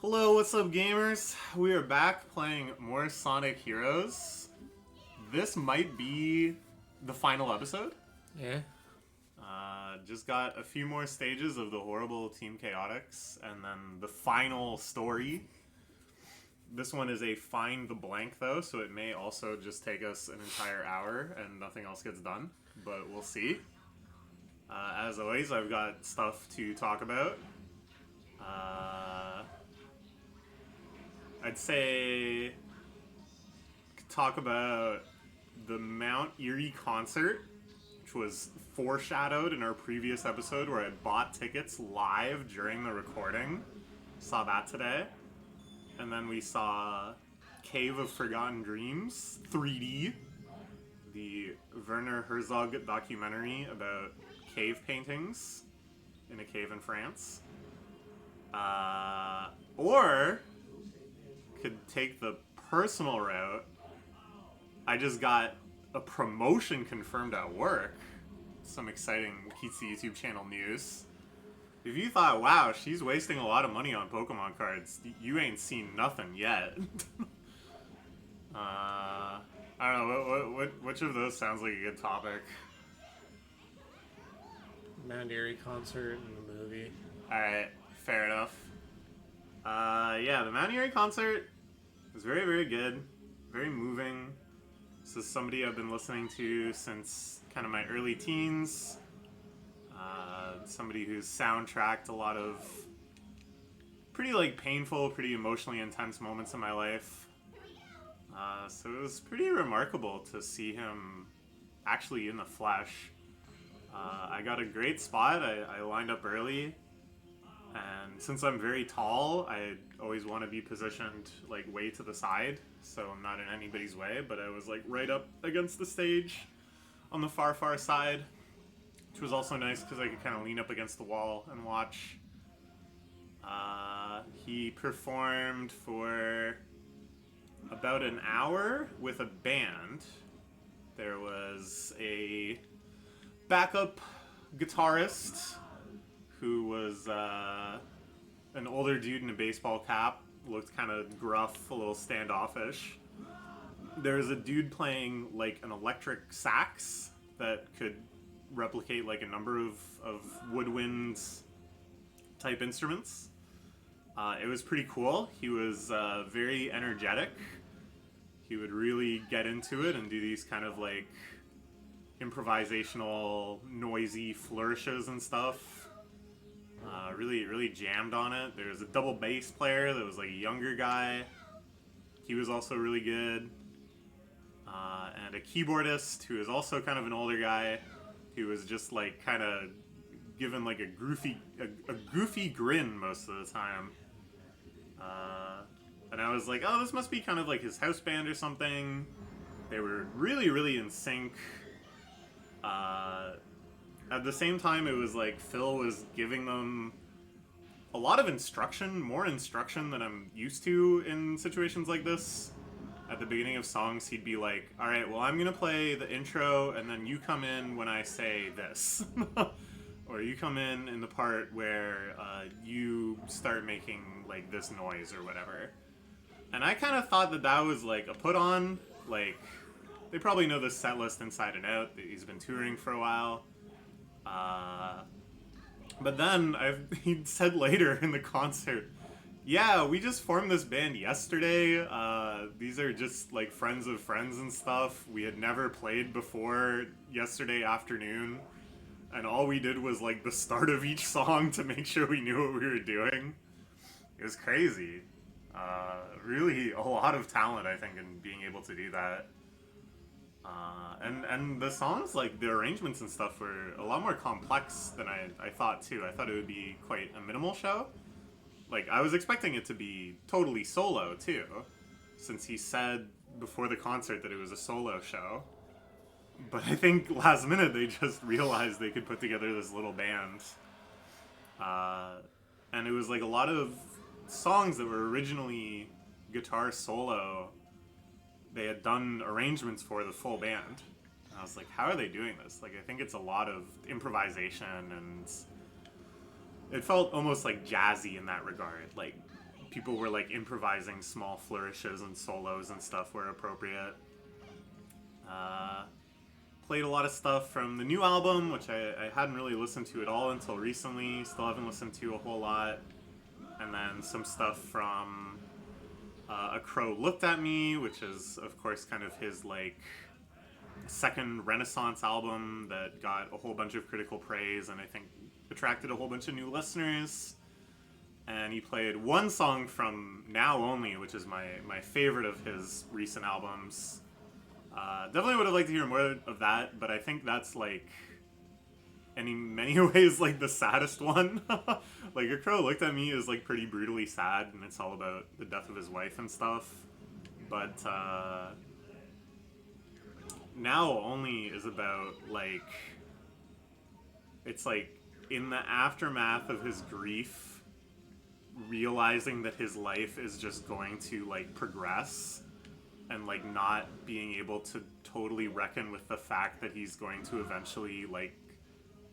Hello, what's up, gamers? We are back playing more Sonic Heroes. This might be the final episode. Yeah. Just got a few more stages of the horrible Team Chaotix, and then the final story. This one is a find the blank, though, so it may also just take us an entire hour and nothing else gets done, but we'll see. As always, I've got stuff to talk about. I'd say talk about the Mount Erie concert, which was foreshadowed in our previous episode where I bought tickets live during the recording. Saw that today. And then we saw Cave of Forgotten Dreams 3D, the Werner Herzog documentary about cave paintings in a cave in France. Or could take the personal route. I just got a promotion confirmed at work. Some exciting Pizza YouTube channel news. If you thought, wow, she's wasting a lot of money on Pokemon cards, you ain't seen nothing yet. I don't know, which of those sounds like a good topic? Mount Erie concert and the movie. Alright, fair enough. Yeah, the Mount Erie concert was very, very good. Very moving. This is somebody I've been listening to since kind of my early teens. Somebody who's soundtracked a lot of pretty painful, pretty emotionally intense moments in my life. So it was pretty remarkable to see him actually in the flesh. I got a great spot. I lined up early. And since I'm very tall, I always want to be positioned way to the side, so I'm not in anybody's way, but I was right up against the stage on the far side, which was also nice because I could kind of lean up against the wall and watch. He performed for about an hour with a band. There was a backup guitarist who was an older dude in a baseball cap, looked kind of gruff, a little standoffish. There was a dude playing an electric sax that could replicate a number of woodwind type instruments. It was pretty cool. He was very energetic. He would really get into it and do these kind of improvisational, noisy flourishes and stuff. Really jammed on it. There was a double bass player that was a younger guy. He was also really good. And a keyboardist who is also kind of an older guy who was just kind of given a goofy grin most of the time. And I was oh, this must be kind of his house band or something. They were really in sync. At the same time, it was Phil was giving them a lot of instruction, more instruction than I'm used to in situations like this. At the beginning of songs, he'd be all right, well, I'm going to play the intro, and then you come in when I say this. Or you come in the part where you start making this noise or whatever. And I kind of thought that was a put-on. They probably know the set list inside and out. He's been touring for a while. But then he said later in the concert, yeah, we just formed this band yesterday. These are just friends of friends and stuff. We had never played before yesterday afternoon. And all we did was the start of each song to make sure we knew what we were doing. It was crazy. Really a lot of talent, I think, in being able to do that. And the songs, the arrangements and stuff were a lot more complex than I thought, too. I thought it would be quite a minimal show. I was expecting it to be totally solo, too, since he said before the concert that it was a solo show. But I think last minute they just realized they could put together this little band. And it was a lot of songs that were originally guitar solo. They had done arrangements for the full band. And I was how are they doing this? I think it's a lot of improvisation, and it felt almost jazzy in that regard. people were like improvising small flourishes and solos and stuff where appropriate. Played a lot of stuff from the new album, which I hadn't really listened to at all until recently. Still haven't listened to a whole lot. And then some stuff from A Crow Looked at Me, which is, of course, kind of his like second Renaissance album that got a whole bunch of critical praise and I think attracted a whole bunch of new listeners. And he played one song from Now Only, which is my favorite of his recent albums. Definitely would have liked to hear more of that, but I think that's like, in many ways, like the saddest one. Like A Crow Looked at Me is like pretty brutally sad, and it's all about the death of his wife and stuff. But Now Only is about like, it's like in the aftermath of his grief, realizing that his life is just going to like progress and like not being able to totally reckon with the fact that he's going to eventually like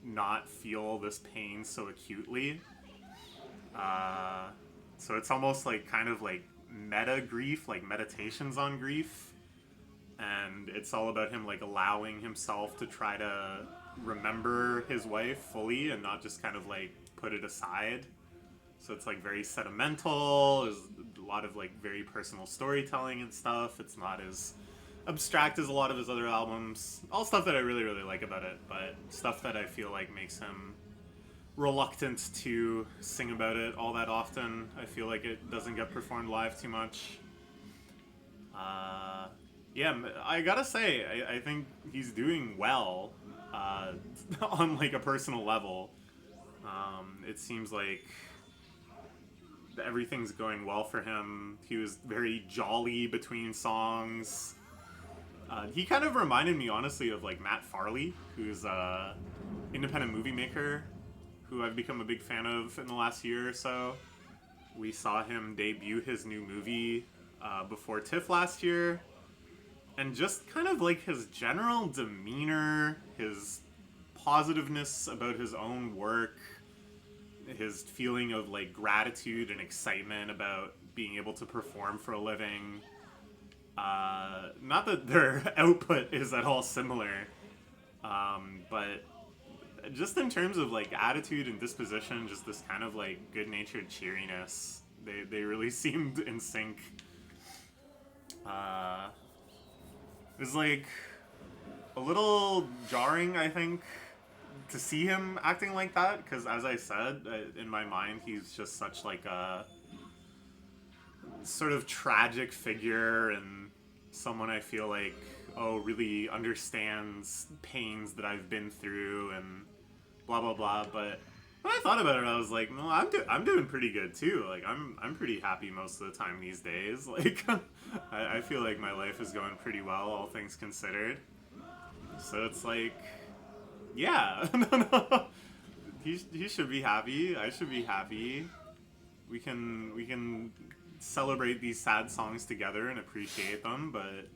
not feel this pain so acutely. So it's almost like kind of like meta grief, like meditations on grief. And it's all about him like allowing himself to try to remember his wife fully and not just kind of like put it aside. So it's like very sentimental. There's a lot of like very personal storytelling and stuff. It's not as abstract as a lot of his other albums. All stuff that I really, really like about it, but stuff that I feel like makes him reluctant to sing about it all that often. I feel like it doesn't get performed live too much. Yeah, I gotta say, I think he's doing well on like a personal level. It seems like everything's going well for him. He was very jolly between songs. He kind of reminded me, honestly, of like Matt Farley, who's a independent movie maker who I've become a big fan of in the last year or so. We saw him debut his new movie before TIFF last year. And just kind of like his general demeanor, his positiveness about his own work, his feeling of like gratitude and excitement about being able to perform for a living. Not that their output is at all similar, but just in terms of like attitude and disposition, just this kind of like good-natured cheeriness, they really seemed in sync. It was like a little jarring, I think, to see him acting like that, because as I said, in my mind, he's just such like a sort of tragic figure and someone I feel like, really understands pains that I've been through and blah blah blah. But when I thought about it, I was like, no, I'm doing pretty good too. Like I'm pretty happy most of the time these days. Like I feel like my life is going pretty well, all things considered. So it's like, yeah, no. He should be happy. I should be happy. We can celebrate these sad songs together and appreciate them, but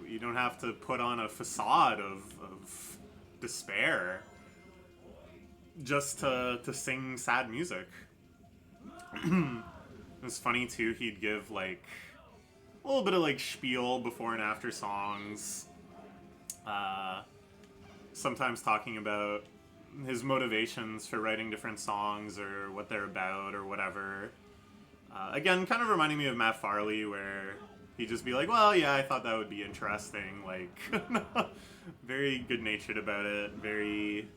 you don't have to put on a facade of despair just to sing sad music. It was funny too, he'd give like a little bit of like spiel before and after songs, sometimes talking about his motivations for writing different songs or what they're about or whatever. Again, kind of reminding me of Matt Farley, where he'd just be like, well, yeah, I thought that would be interesting, like very good-natured about it, very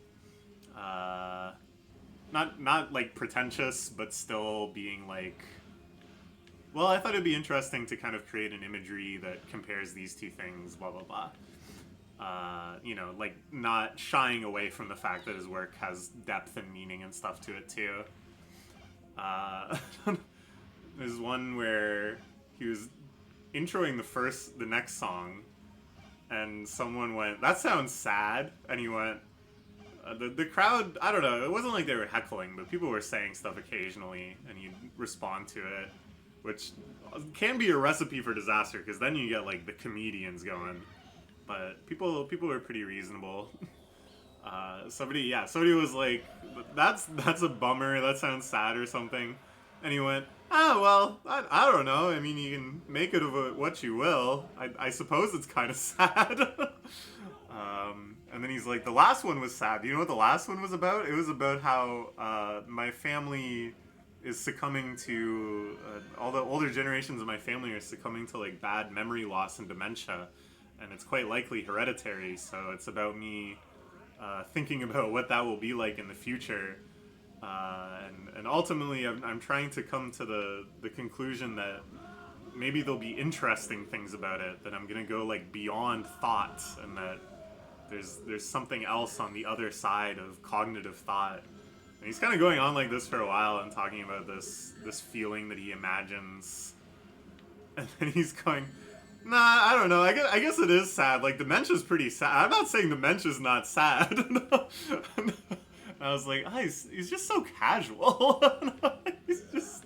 not like pretentious, but still being like, well, I thought it'd be interesting to kind of create an imagery that compares these two things, blah blah blah. Like not shying away from the fact that his work has depth and meaning and stuff to it too. There's one where he was introing the next song, and someone went, "That sounds sad," and he went, the crowd, I don't know, it wasn't like they were heckling, but people were saying stuff occasionally, and you'd respond to it, which can be a recipe for disaster, because then you get like the comedians going. But people were pretty reasonable. Somebody was like, that's a bummer, that sounds sad or something. And he went, "Ah, well, I don't know. I mean, you can make it of it what you will. I suppose it's kind of sad." And then he's like, "The last one was sad. Do you know what the last one was about? It was about how my family is succumbing to all the older generations of my family are succumbing to like bad memory loss and dementia, and it's quite likely hereditary. So it's about me thinking about what that will be like in the future." And ultimately, I'm trying to come to the conclusion that maybe there'll be interesting things about it, that I'm gonna go like beyond thought, and that there's something else on the other side of cognitive thought. And he's kind of going on like this for a while and talking about this feeling that he imagines, and then he's going, "Nah, I don't know. I guess it is sad. Like dementia's pretty sad. I'm not saying dementia's not sad." I was like, oh, he's just so casual. He's just.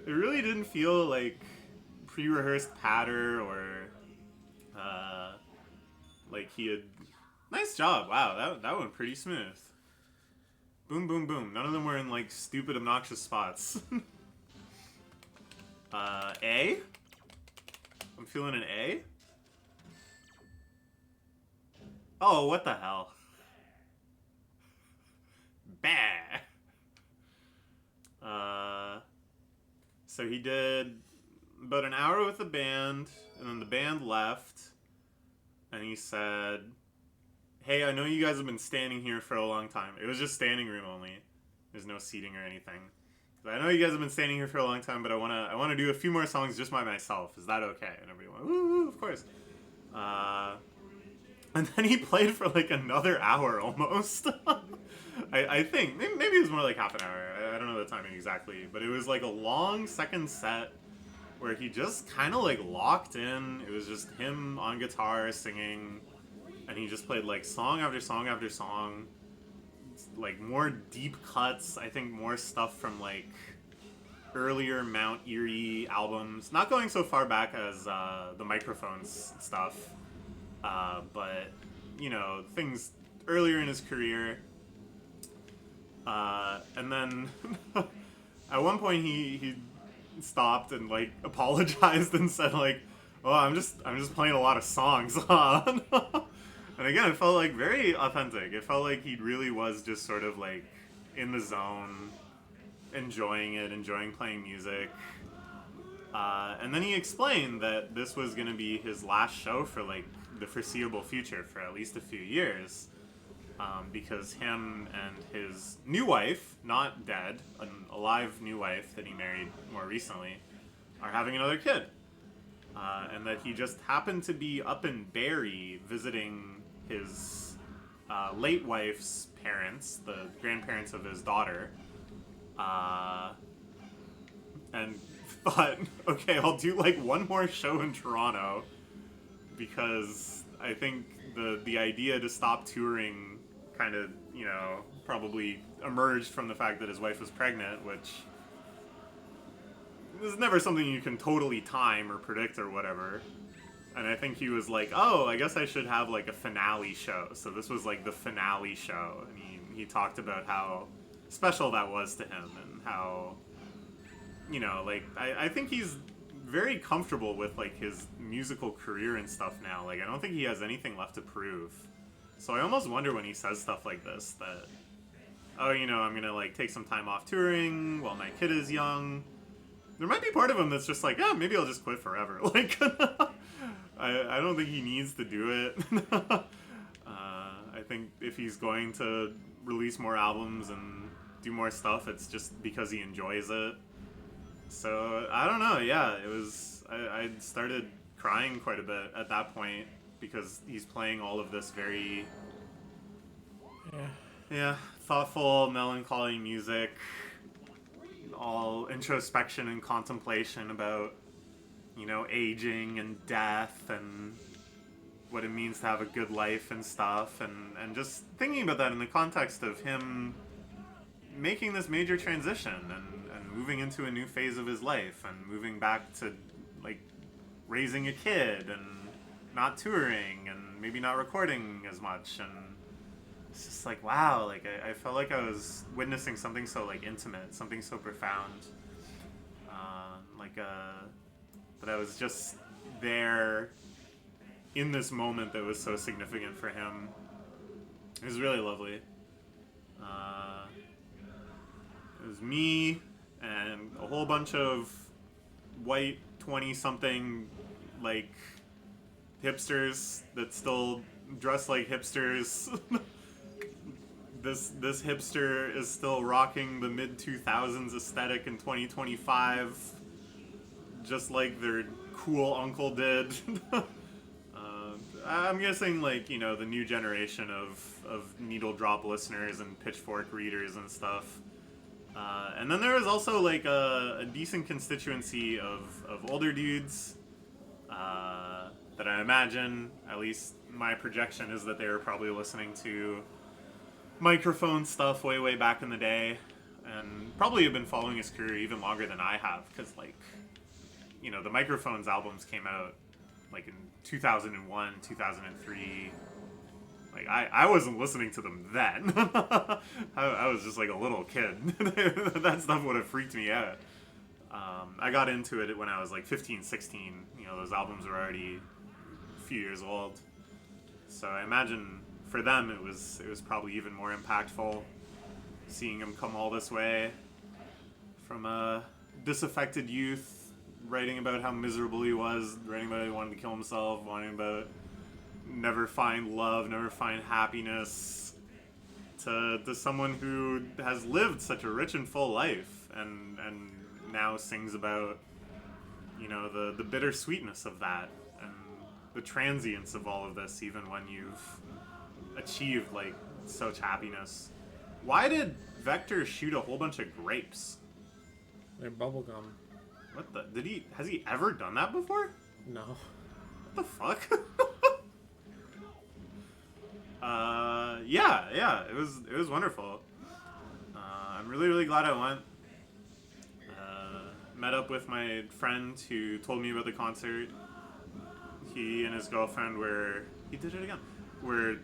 It really didn't feel like pre-rehearsed patter or like he had. Nice job! Wow, that went pretty smooth. Boom, boom, boom. None of them were in like stupid, obnoxious spots. A. I'm feeling an A. Oh, what the hell? Bah. So he did about an hour with the band, and then the band left, and he said, "Hey, I know you guys have been standing here for a long time." It was just standing room only. There's no seating or anything. "I know you guys have been standing here for a long time, but I wanna do a few more songs just by myself. Is that okay?" And everyone went, "Woo, of course." And then he played for like another hour almost. I think maybe it was more like half an hour. I don't know the timing exactly, but it was like a long second set where he just kind of like locked in. It was just him on guitar singing, and he just played like song after song after song, like more deep cuts. I think more stuff from like earlier Mount Eerie albums. Not going so far back as the Microphones stuff, but you know, things earlier in his career. And then at one point he stopped and like apologized and said like, "Oh, I'm just playing a lot of songs." And again, it felt like very authentic. It felt like he really was just sort of like in the zone, enjoying it, enjoying playing music. And then he explained that this was going to be his last show for like the foreseeable future, for at least a few years. Because him and his new wife, not dead, an alive new wife that he married more recently, are having another kid. And that he just happened to be up in Barrie visiting his late wife's parents, the grandparents of his daughter, and thought, okay, I'll do like one more show in Toronto, because I think the idea to stop touring kind of, you know, probably emerged from the fact that his wife was pregnant, which is never something you can totally time or predict or whatever. And I think he was like, oh, I guess I should have like a finale show. So this was like the finale show, and he talked about how special that was to him, and how, you know, like I think he's very comfortable with like his musical career and stuff now. Like I don't think he has anything left to prove. So I almost wonder when he says stuff like this that, oh, you know, I'm gonna like take some time off touring while my kid is young. There might be part of him that's just like, yeah, maybe I'll just quit forever. Like, I don't think he needs to do it. I think if he's going to release more albums and do more stuff, it's just because he enjoys it. So I don't know. Yeah, it was. I started crying quite a bit at that point, because he's playing all of this very, thoughtful, melancholy music, all introspection and contemplation about, you know, aging and death and what it means to have a good life and stuff, and just thinking about that in the context of him making this major transition and moving into a new phase of his life, and moving back to like raising a kid and not touring and maybe not recording as much. And it's just like, wow, like I felt like I was witnessing something so like intimate, something so profound. But I was just there in this moment that was so significant for him. It was really lovely. It was me and a whole bunch of white 20-something, like, hipsters that still dress like hipsters. This hipster is still rocking the mid-2000s aesthetic in 2025, just like their cool uncle did. I'm guessing, like, you know, the new generation of needle drop listeners and pitchfork readers and stuff. And then there was also, like, a decent constituency of older dudes that I imagine, at least my projection is that they were probably listening to microphone stuff way back in the day, and probably have been following his career even longer than I have, because, like, you know, the Microphones albums came out like in 2001, 2003. Like, I wasn't listening to them then. I was just like a little kid. That stuff would have freaked me out. I got into it when I was like 15, 16. You know, those albums were already a few years old. So I imagine for them it was probably even more impactful seeing him come all this way from a disaffected youth, writing about how miserable he was, writing about how he wanted to kill himself, writing about never find love, never find happiness, to someone who has lived such a rich and full life and now sings about, you know, the bittersweetness of that and the transience of all of this, even when you've achieved, like, such happiness. Why did Vector shoot a whole bunch of grapes? They're bubblegum. What the? Has he ever done that before? No. What the fuck? Yeah, it was wonderful. I'm really glad I went. Met up with my friend who told me about the concert. He and his girlfriend he did it again, were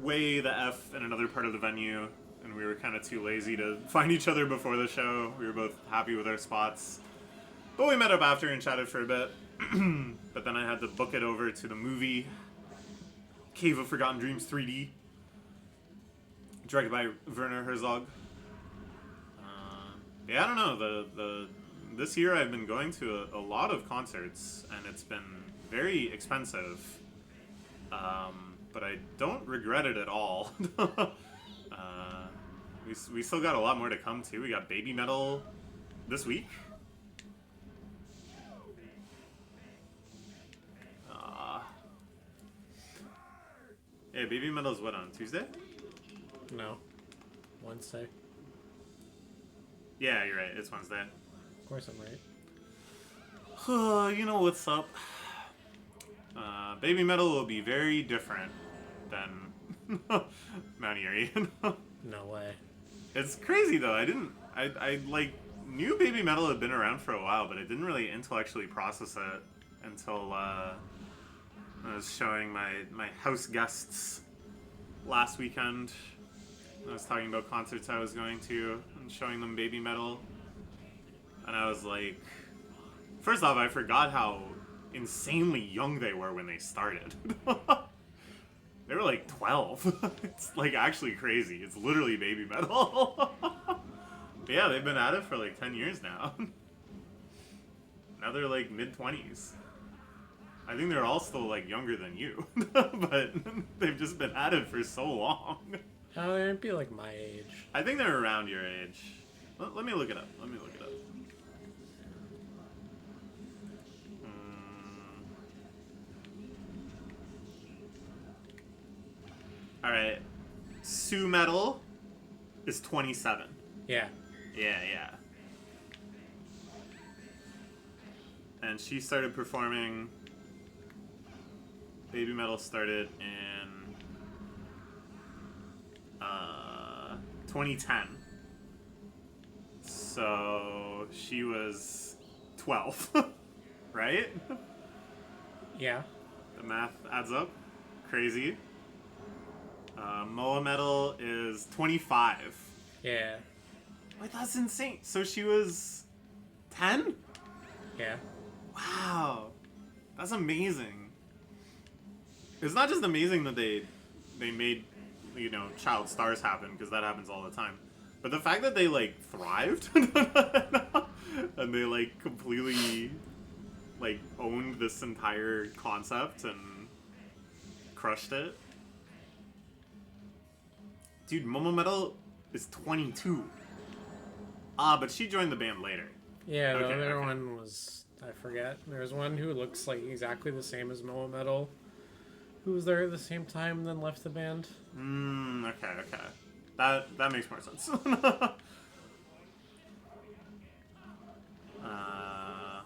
way the F in another part of the venue, and we were kind of too lazy to find each other before the show. We were both happy with our spots. But we met up after and chatted for a bit. But then I had to book it over to the movie Cave of Forgotten Dreams 3D, directed by Werner Herzog. Yeah, I don't know. This year I've been going to a lot of concerts, and it's been very expensive. But I don't regret it at all. We still got a lot more to come too. We got Baby Metal this week. Yeah, Baby Metal's what, on Tuesday? No. Wednesday. Yeah, you're right. It's Wednesday. Of course I'm right. You know what's up. Baby Metal will be very different than Mount Erie. No way. It's crazy though. I like knew Baby Metal had been around for a while, but I didn't really intellectually process it until I was showing my house guests last weekend. I was talking about concerts I was going to and showing them Baby Metal. And I was like, first off, I forgot how insanely young they were when they started. They were like 12. It's like actually crazy. It's literally Baby Metal. But yeah, they've been at it for like 10 years now. Now they're like mid-20s. I think they're all still like younger than you. But they've just been at it for so long. It'd be like my age. I think they're around your age. Let me look it up. Alright. Sue Metal is 27. Yeah. Yeah. And she started performing. Baby Metal started in 2010. So she was 12, right? Yeah. The math adds up. Crazy. Moa Metal is 25. Yeah. Wait, that's insane. So she was 10? Yeah. Wow, that's amazing. It's not just amazing that they made, you know, child stars happen, because that happens all the time, but the fact that they like thrived and they like completely like owned this entire concept and crushed it. Dude, Momo Metal is 22. Ah, but she joined the band later. Yeah, the Okay, other okay. one was, I forget. There's one who looks like exactly the same as Moa Metal, who was there at the same time and then left the band. Okay, okay. That makes more sense. uh,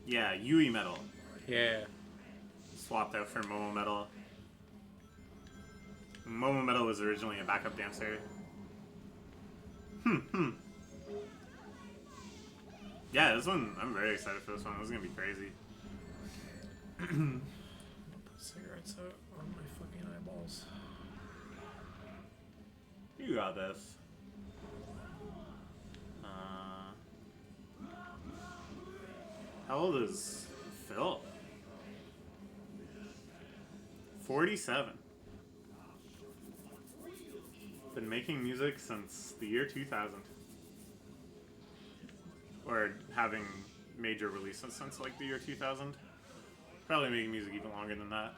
yeah, Yui Metal Yeah. swapped out for Momo Metal. Momo Metal was originally a backup dancer. Yeah, this one, I'm very excited for this one. This is gonna be crazy. Put cigarettes out on my fucking eyeballs. You got this. How old is Phil? 47. Been making music since the year 2000. Or having major releases since like the year 2000. Probably making music even longer than that.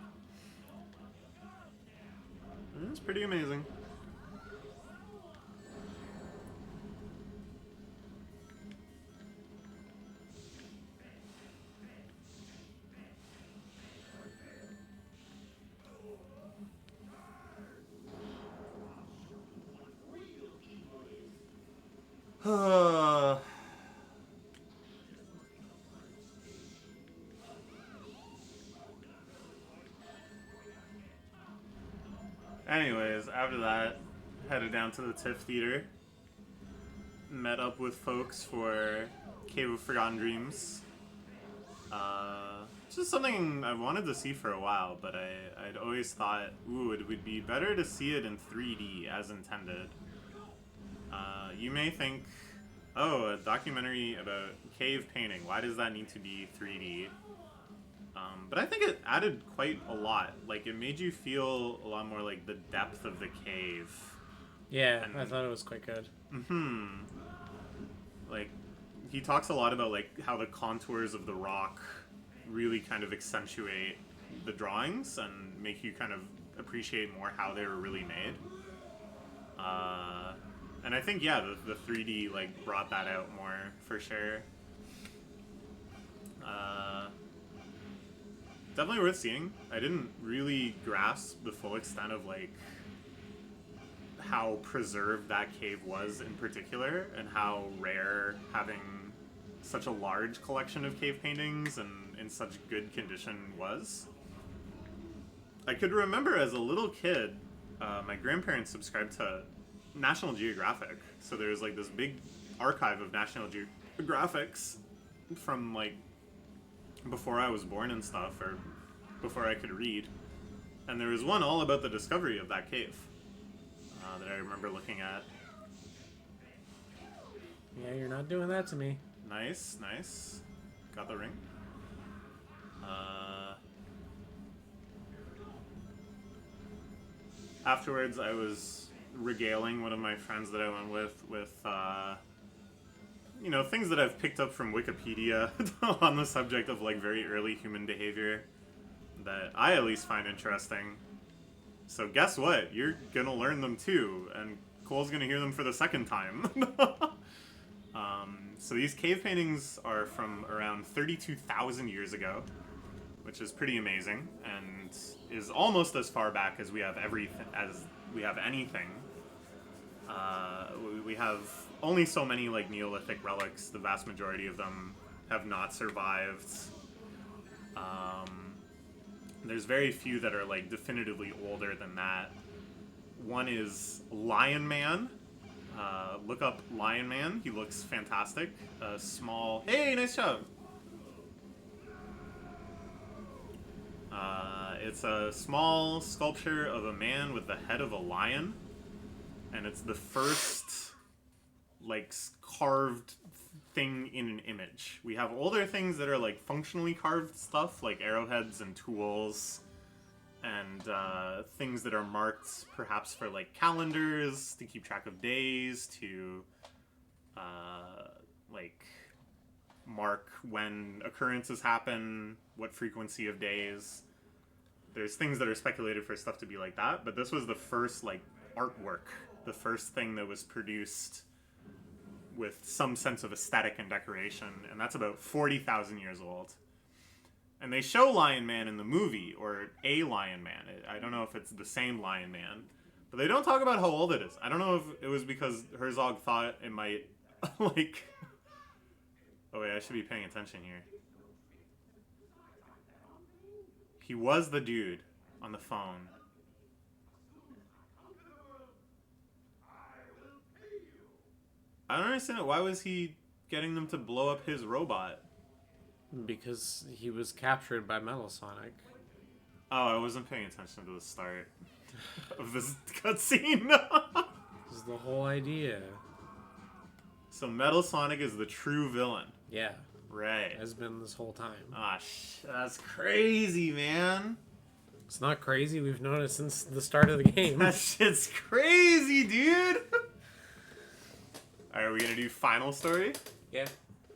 It's pretty amazing. Anyways, after that, headed down to the TIFF Theater. Met up with folks for Cave of Forgotten Dreams. Just something I wanted to see for a while, but I'd always thought, ooh, it would be better to see it in 3D as intended. You may think, oh, a documentary about cave painting, why does that need to be 3D? But I think it added quite a lot. Like, it made you feel a lot more like the depth of the cave. Yeah, I thought it was quite good. Like, he talks a lot about, like, how the contours of the rock really kind of accentuate the drawings and make you kind of appreciate more how they were really made. And I think, yeah, the 3D, like, brought that out more, for sure. Definitely worth seeing. I didn't really grasp the full extent of, like, how preserved that cave was in particular, and how rare having such a large collection of cave paintings and in such good condition was. I could remember as a little kid, my grandparents subscribed to National Geographic, so there's like this big archive of National Geographics from like before I was born and stuff, or before I could read, and there was one all about the discovery of that cave that I remember looking at. Yeah, you're not doing that to me. Nice, nice. Got the ring. Afterwards, I was regaling one of my friends that I went with you know, things that I've picked up from Wikipedia on the subject of like very early human behavior that I at least find interesting. So guess what? You're gonna learn them too, and Cole's gonna hear them for the second time. So these cave paintings are from around 32,000 years ago, which is pretty amazing, and is almost as far back as we have anything. We have only so many like Neolithic relics. The vast majority of them have not survived. There's very few that are like definitively older than that. One is Lion Man. Look up Lion Man. He looks fantastic. A small. Hey, nice job. It's a small sculpture of a man with the head of a lion. and it's the first like carved thing in an image. We have older things that are like functionally carved stuff, like arrowheads and tools, and things that are marked perhaps for like calendars to keep track of days, to like mark when occurrences happen, what frequency of days. There's things that are speculated for stuff to be like that, but this was the first like artwork, the first thing that was produced with some sense of aesthetic and decoration, and that's about 40,000 years old. And they show Lion Man in the movie, or a Lion Man. I don't know if it's the same Lion Man, but they don't talk about how old it is. I don't know if it was because Herzog thought it might, like... Oh wait, I should be paying attention here. He was the dude on the phone. I don't understand it. Why was he getting them to blow up his robot? Because he was captured by Metal Sonic. Oh, I wasn't paying attention to the start of this cutscene. This is the whole idea. So Metal Sonic is the true villain. Yeah. Right. Has been this whole time. Ah, that's crazy, man. It's not crazy. We've known it since the start of the game. That shit's crazy, dude. Alright, are we gonna do final story? Yeah.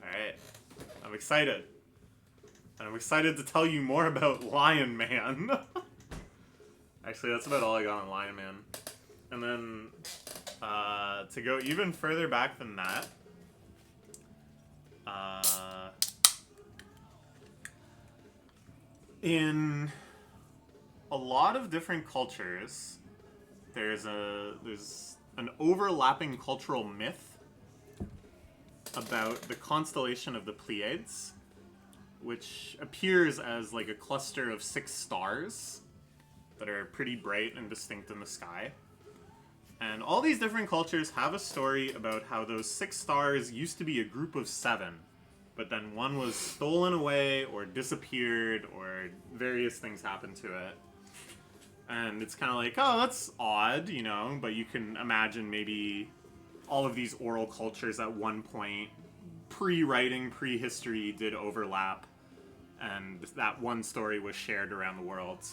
Alright. I'm excited. And I'm excited to tell you more about Lion Man. Actually, that's about all I got on Lion Man. And then, to go even further back than that, in a lot of different cultures, there's an overlapping cultural myth about the constellation of the Pleiades, which appears as like a cluster of 6 stars that are pretty bright and distinct in the sky. And all these different cultures have a story about how those 6 stars used to be a group of 7, but then one was stolen away or disappeared, or various things happened to it. And it's kind of like, oh, that's odd, you know, but you can imagine maybe all of these oral cultures at one point, pre-writing, pre-history, did overlap, and that one story was shared around the world.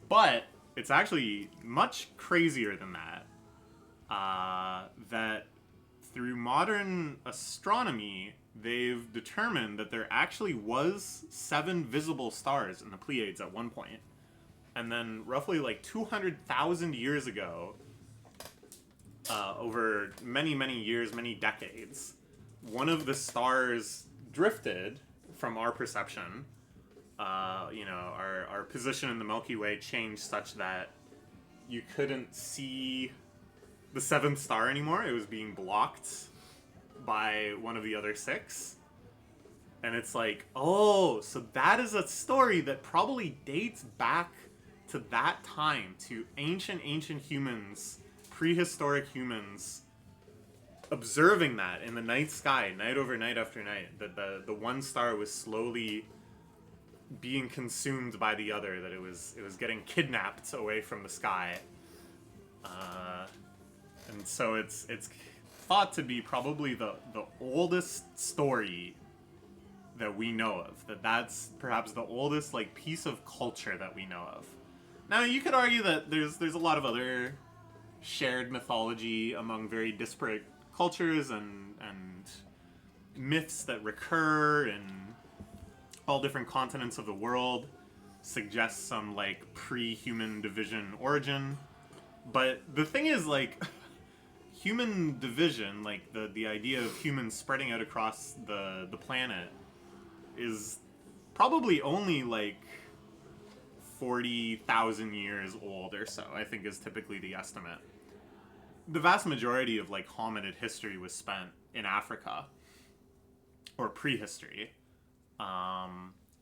But it's actually much crazier than that. That through modern astronomy, they've determined that there actually was 7 visible stars in the Pleiades at one point. And then roughly like 200,000 years ago, over many, many years, many decades, one of the stars drifted from our perception. Our position in the Milky Way changed such that you couldn't see the 7th star anymore. It was being blocked by one of the other 6. And it's like, oh, so that is a story that probably dates back to that time, to ancient humans, prehistoric humans, observing that in the night sky, night over night after night, that the one star was slowly being consumed by the other, that it was getting kidnapped away from the sky. And so it's thought to be probably the oldest story that we know of. That's perhaps the oldest like piece of culture that we know of. Now you could argue that there's a lot of other shared mythology among very disparate cultures and myths that recur in all different continents of the world, suggest some like pre-human division origin. But the thing is, like, human division, like the idea of humans spreading out across the planet, is probably only like 40,000 years old or so, I think is typically the estimate. The vast majority of like hominid history was spent in Africa, or prehistory.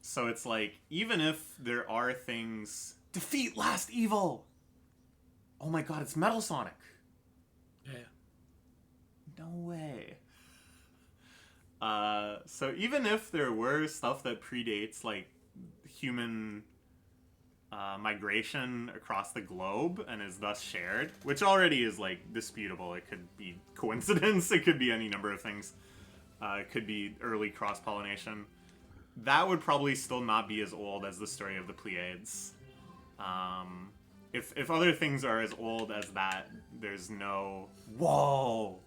So it's like, even if there are things... Defeat Last Evil! Oh my god, it's Metal Sonic! Yeah. No way. So even if there were stuff that predates, like, human migration across the globe and is thus shared, which already is like disputable. It could be coincidence, it could be any number of things. It could be early cross-pollination. That would probably still not be as old as the story of the Pleiades. If other things are as old as that, there's no... Whoa!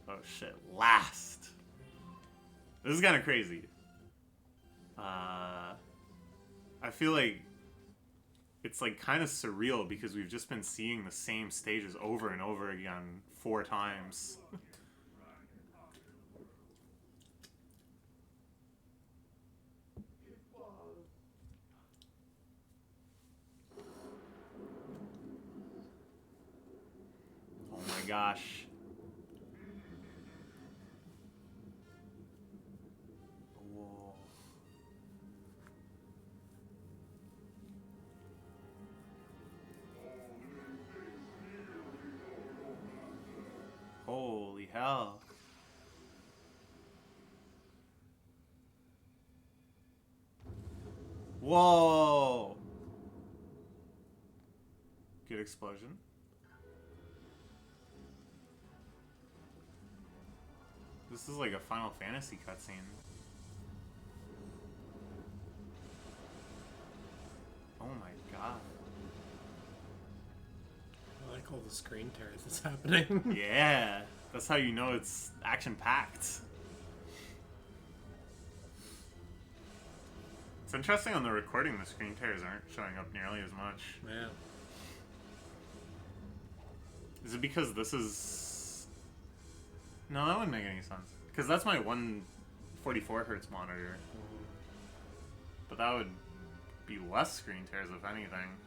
Oh shit, last! This is kind of crazy. I feel like it's like kind of surreal because we've just been seeing the same stages over and over again 4 times. Oh my gosh. Whoa. Holy hell. Whoa! Good explosion. This is like a Final Fantasy cutscene. Oh my god. I like all the screen tears that's happening. Yeah, that's how you know it's action-packed. It's interesting on the recording the screen tears aren't showing up nearly as much. Yeah. Is it because this is... No, that wouldn't make any sense. Because that's my 144 hertz monitor. But that would be less screen tears, if anything.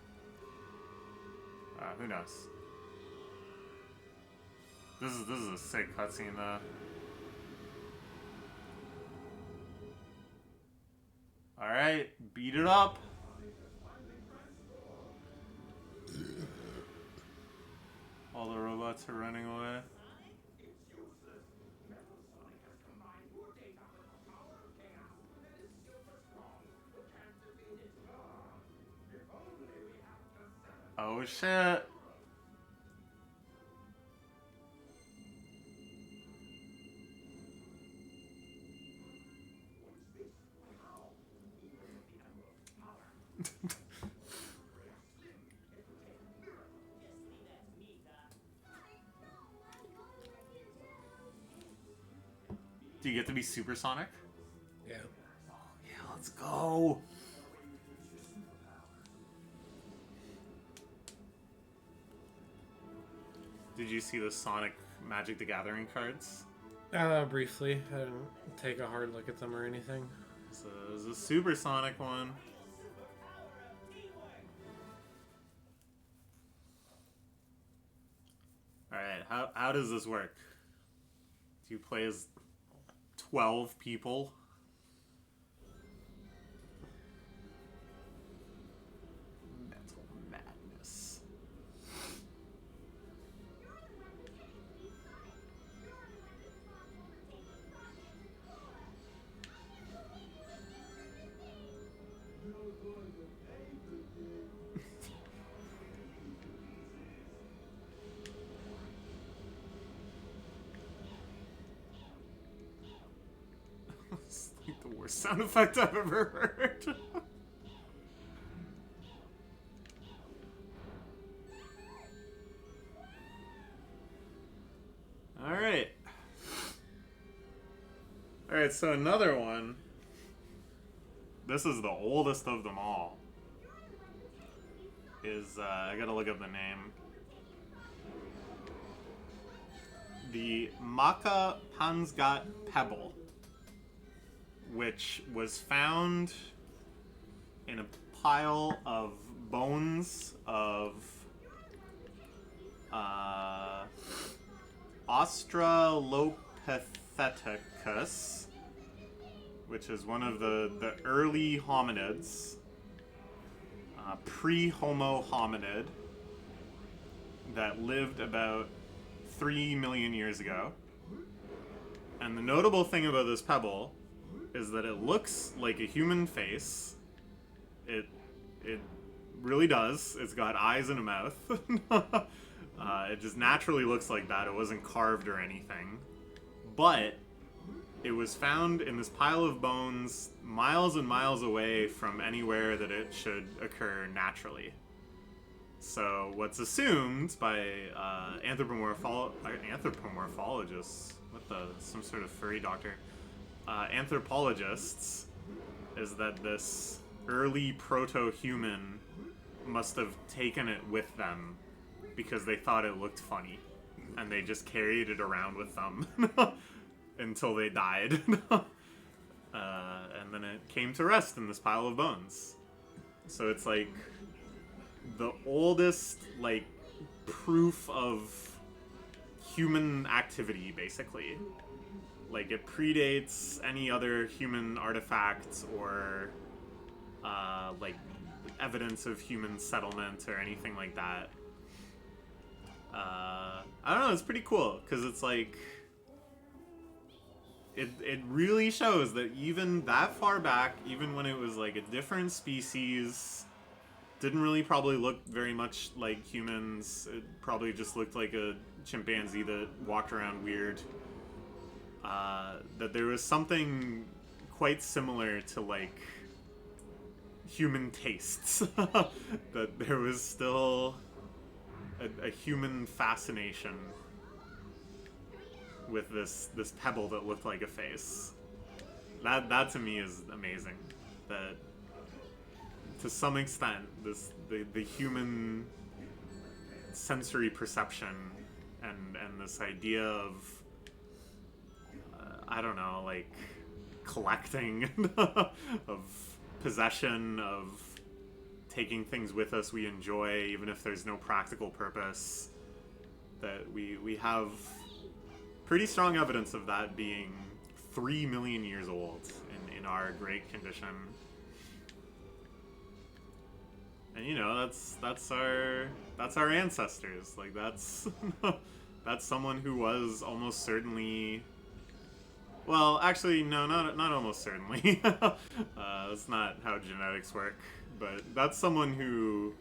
Who knows? This is a sick cutscene, though. Alright, beat it up! All the robots are running away. Oh shit! Do you get to be supersonic? Yeah. Oh yeah, let's go! Did you see the Sonic Magic the Gathering cards? Briefly. I didn't take a hard look at them or anything. So there's a supersonic one. Alright, how does this work? Do you play as 12 people? Mental madness. It's like the worst sound effect I've ever heard. Alright. Alright, so another one. This is the oldest of them all. Is, I gotta look up the name. The Maka Pansgat Pebble, which was found in a pile of bones of Australopithecus, which is one of the early hominids, pre-Homo hominid, that lived about 3 million years ago. And the notable thing about this pebble is that it looks like a human face. It it really does. It's got eyes and a mouth. It just naturally looks like that. It wasn't carved or anything. But it was found in this pile of bones miles and miles away from anywhere that it should occur naturally. So what's assumed by anthropomorphologists, some sort of furry doctor, anthropologists, is that this early proto-human must have taken it with them because they thought it looked funny, and they just carried it around with them until they died. And then it came to rest in this pile of bones. So it's like the oldest, like, proof of human activity, basically. Like, it predates any other human artifacts or, like, evidence of human settlement or anything like that. I don't know, it's pretty cool, because it's like, it really shows that even that far back, even when it was, like, a different species, didn't really probably look very much like humans, it probably just looked like a chimpanzee that walked around weird, that there was something quite similar to, like, human tastes. That there was still a human fascination with this pebble that looked like a face. That to me is amazing. That to some extent, the human sensory perception and this idea of I don't know, like, collecting, of possession, of taking things with us we enjoy, even if there's no practical purpose, that we have pretty strong evidence of that being 3 million years old in our great condition. And you know, that's our ancestors. Like, that's that's someone who was almost certainly, well, actually, no, not almost certainly. That's not how genetics work. But that's someone who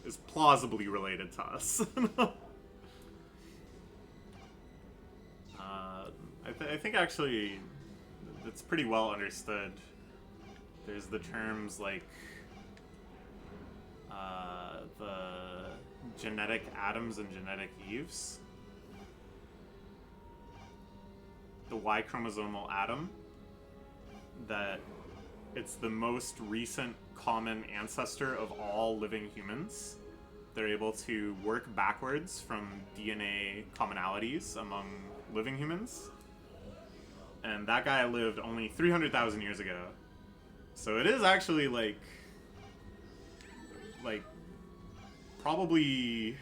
is plausibly related to us. I think actually it's pretty well understood. There's the terms like the genetic Adams and genetic Eves. The Y chromosomal atom, that it's the most recent common ancestor of all living humans. They're able to work backwards from DNA commonalities among living humans. And that guy lived only 300,000 years ago. So it is actually like probably,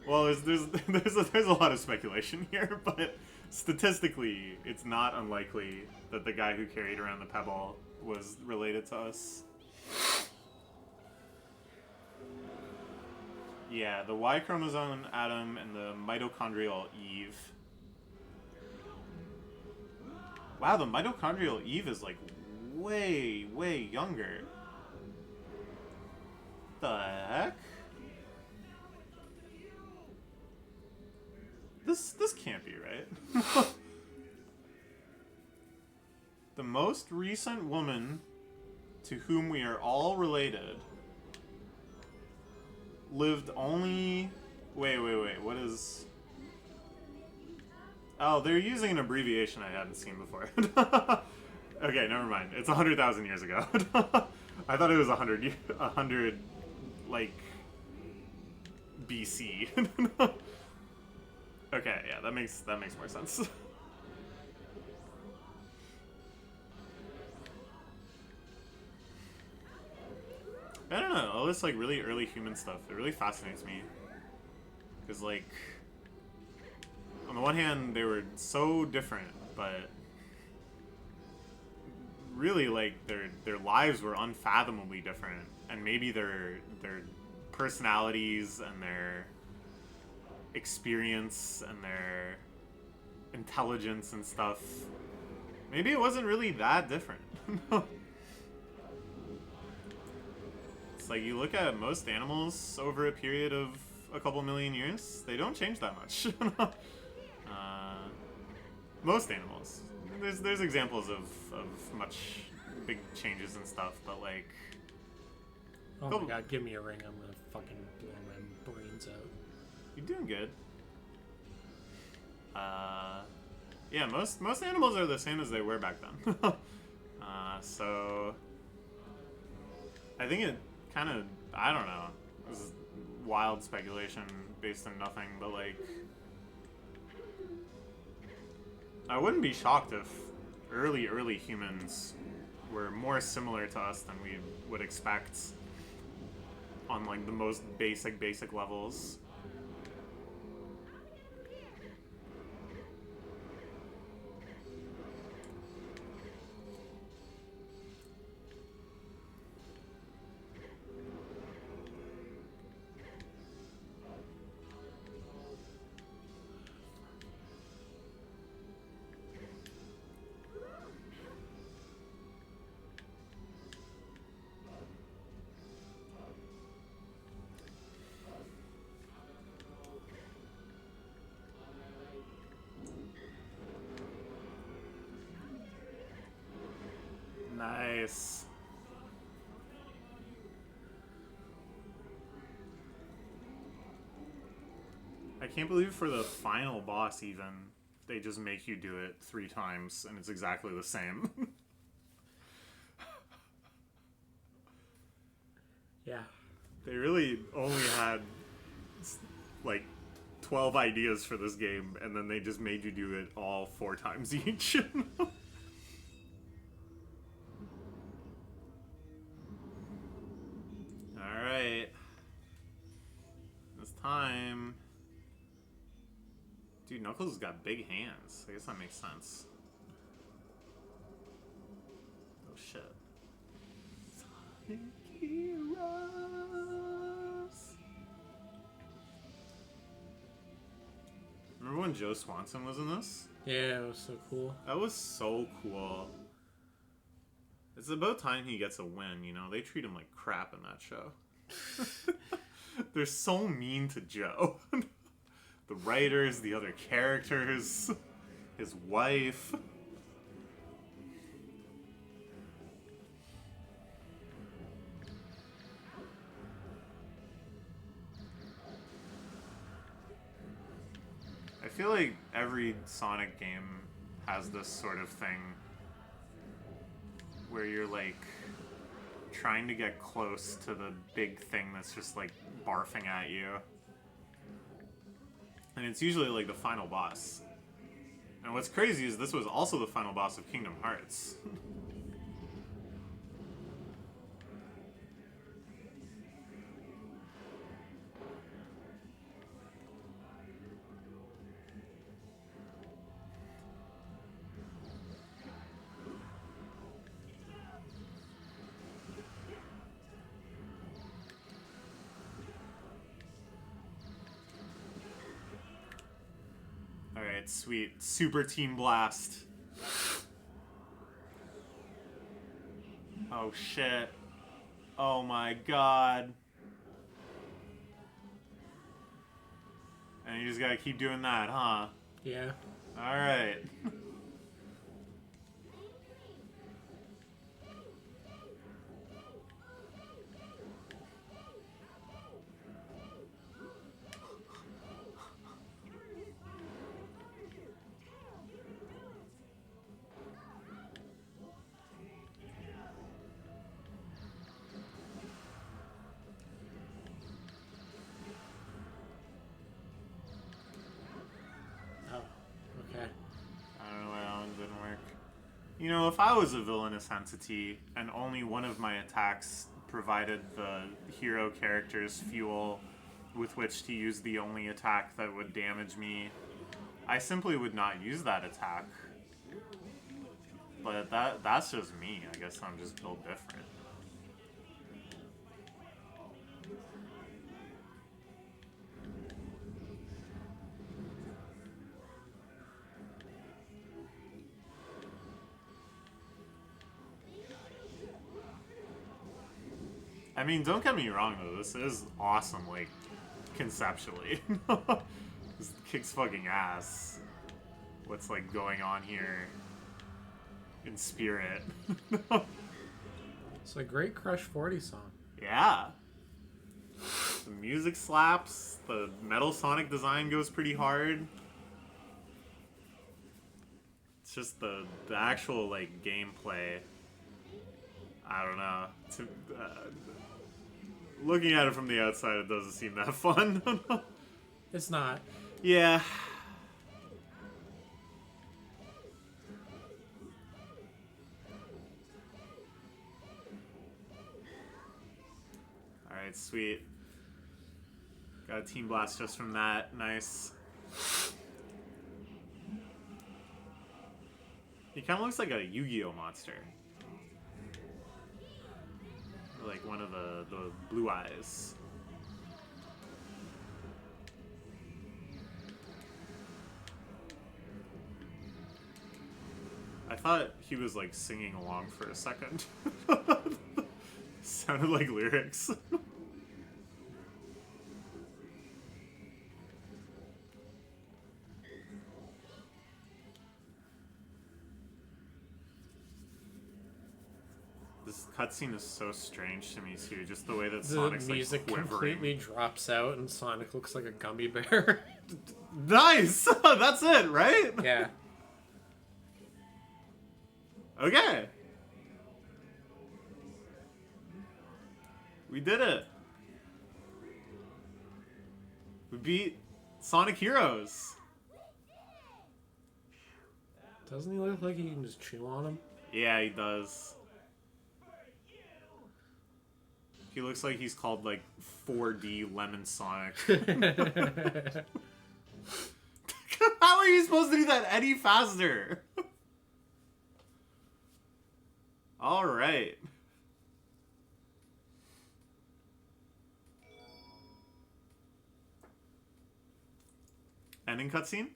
well, there's a lot of speculation here, but statistically, it's not unlikely that the guy who carried around the pebble was related to us. Yeah, the Y chromosome atom and the mitochondrial Eve. Wow, the mitochondrial Eve is like way, way younger. The heck? This can't be right. The most recent woman to whom we are all related lived only... Wait, what is... Oh, they're using an abbreviation I hadn't seen before. Okay, never mind. It's 100,000 years ago. I thought it was 100, like, BC. Okay, yeah, that makes more sense. I don't know, all this, like, really early human stuff, it really fascinates me. Because, like, on the one hand, they were so different, but really, like, their lives were unfathomably different. And maybe their personalities and their experience and their intelligence and stuff, maybe it wasn't really that different. honest. Like, you look at most animals over a period of a couple million years, they don't change that much. Most animals. There's examples of much big changes and stuff, but like... Oh my god, give me a ring. I'm gonna fucking blow my brains out. You're doing good. Yeah, most animals are the same as they were back then. So I think it kind of, I don't know, this is wild speculation based on nothing, but like, I wouldn't be shocked if early humans were more similar to us than we would expect on like the most basic levels. Nice. I can't believe for the final boss even, they just make you do it 3 times and it's exactly the same. Yeah. They really only had like 12 ideas for this game and then they just made you do it all 4 times each. Alright. It's time. Dude, Knuckles has got big hands. I guess that makes sense. Oh shit. Sonic Heroes. Remember when Joe Swanson was in this? Yeah, it was so cool. That was so cool. It's about time he gets a win, you know? They treat him like crap in that show. They're so mean to Joe. The writers, the other characters, his wife. I feel like every Sonic game has this sort of thing where you're like trying to get close to the big thing that's just like barfing at you. And it's usually like the final boss. And what's crazy is this was also the final boss of Kingdom Hearts. Alright, sweet. Super Team Blast. Oh shit. Oh my god. And you just gotta keep doing that, huh? Yeah. Alright. You know, if I was a villainous entity and only one of my attacks provided the hero character's fuel with which to use the only attack that would damage me, I simply would not use that attack. But that's just me. I guess I'm just built different. I mean, don't get me wrong though. This is awesome, like conceptually. This kicks fucking ass. What's like going on here in spirit? It's a great Crush 40 song. Yeah. The music slaps. The Metal Sonic design goes pretty hard. It's just the actual like gameplay. I don't know. Looking at it from the outside, it doesn't seem that fun. It's not. Yeah. Alright, sweet. Got a Team Blast just from that. Nice. He kind of looks like a Yu-Gi-Oh monster. Like one of the blue eyes. I thought he was like singing along for a second. Sounded like lyrics. This cutscene is so strange to me too, just the way that The Sonic's music like quivering. completely drops out and Sonic looks like a gummy bear. Nice! That's it, right? Yeah. Okay. We did it. We beat Sonic Heroes. Doesn't he look like he can just chew on him? Yeah, he does. He looks like he's called like 4D Lemon Sonic. How are you supposed to do that any faster? Alright. Ending cutscene?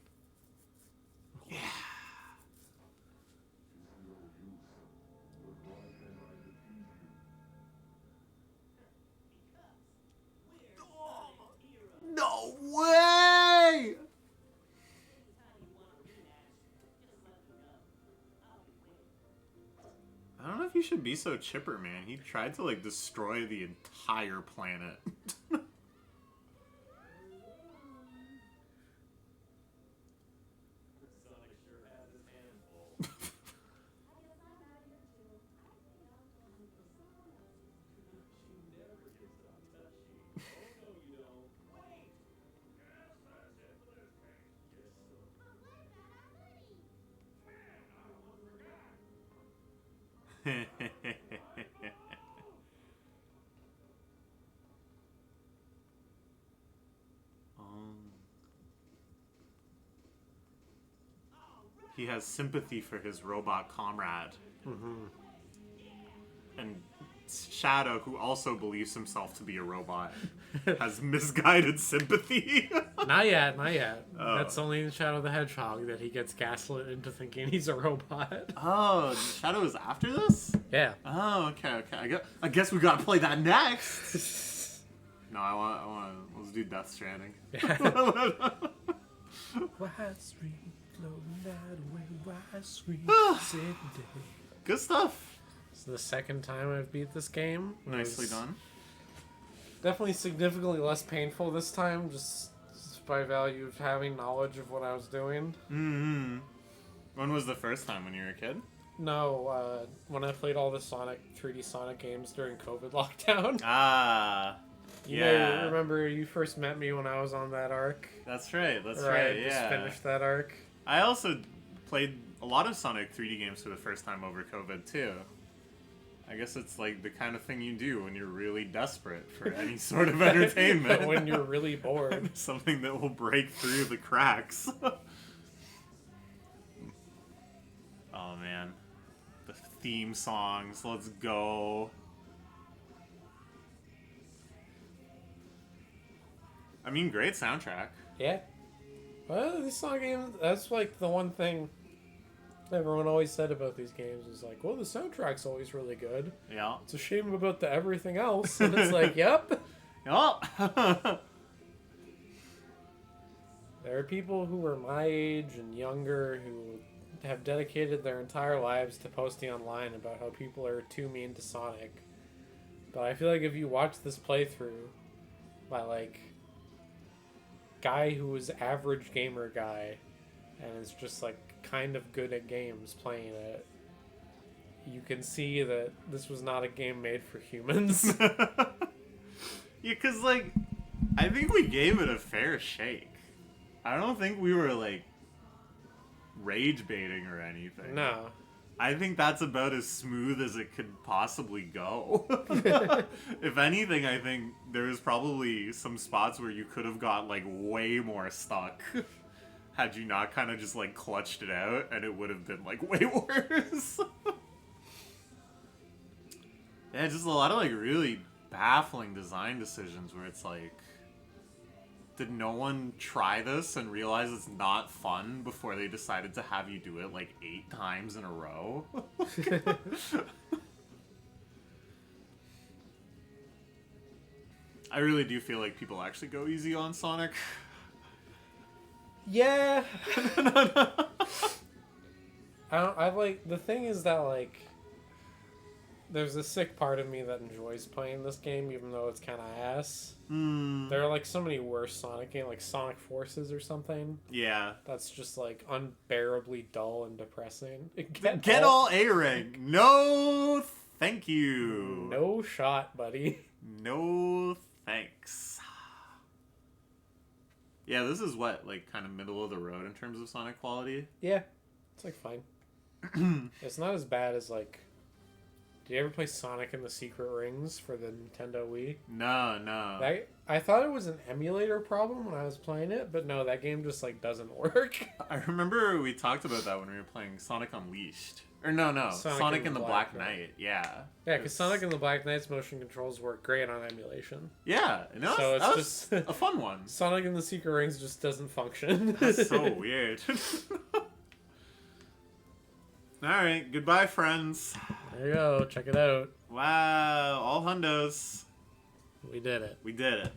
Yeah. No way! I don't know if you should be so chipper, man. He tried to, like, destroy the entire planet. He has sympathy for his robot comrade. Mm-hmm. And Shadow, who also believes himself to be a robot, has misguided sympathy. Not yet, not yet. Oh. That's only in Shadow the Hedgehog that he gets gaslit into thinking he's a robot. Oh, Shadow is after this? Yeah. Oh, okay. I guess we gotta play that next. No, I want. Let's do Death Stranding. Wide street, floating that away, wide street, city day. Good stuff. It's the second time I've beat this game. It Nicely was done. Definitely significantly less painful this time, just by value of having knowledge of what I was doing. Mm-hmm. When was the first time? When you were a kid? No, when I played all the 3D Sonic games during COVID lockdown. Ah. You Yeah. may remember you first met me when I was on that arc. That's right. That's Or right. I Yeah. just finished that arc. I also played a lot of Sonic 3D games for the first time over COVID too. I guess it's like the kind of thing you do when you're really desperate for any sort of entertainment. When you're really bored. Something that will break through the cracks. Oh man. The theme songs, let's go. I mean, great soundtrack. Yeah. Well, these Sonic games, that's like the one thing everyone always said about these games is like, well, the soundtrack's always really good. Yeah. It's a shame about the everything else. And it's like, yep. Oh. There are people who are my age and younger who have dedicated their entire lives to posting online about how people are too mean to Sonic. But I feel like if you watch this playthrough by, like, guy who was average gamer guy and is just, like, kind of good at games playing it, you can see that this was not a game made for humans. Yeah, because, like, I think we gave it a fair shake. I don't think we were, like, rage baiting or anything. No. I think that's about as smooth as it could possibly go. If anything, I think there was probably some spots where you could have got, like, way more stuck had you not kind of just, like, clutched it out, and it would have been, like, way worse. Yeah, just a lot of, like, really baffling design decisions where it's like, did no one try this and realize it's not fun before they decided to have you do it like 8 times in a row? I really do feel like people actually go easy on Sonic. Yeah. I like, the thing is that, like, there's a sick part of me that enjoys playing this game, even though it's kind of ass. There are, like, so many worse Sonic games, like Sonic Forces or something. Yeah. That's just, like, unbearably dull and depressing. Get all A-rank. No, thank you. No shot, buddy. No thanks. Yeah, this is what, like, kind of middle of the road in terms of Sonic quality? Yeah. It's, like, fine. It's not as bad as, like... Did you ever play Sonic and the Secret Rings for the Nintendo Wii? No. I thought it was an emulator problem when I was playing it, but no, that game just, like, doesn't work. I remember we talked about that when we were playing Sonic Unleashed. Or no. Sonic and the Black Knight. Yeah. Yeah, because Sonic and the Black Knight's motion controls work great on emulation. Yeah. No, So that it's was a fun one. Sonic and the Secret Rings just doesn't function. That's so weird. Alright, goodbye, friends. There you go, check it out. Wow, all hundos. We did it. We did it.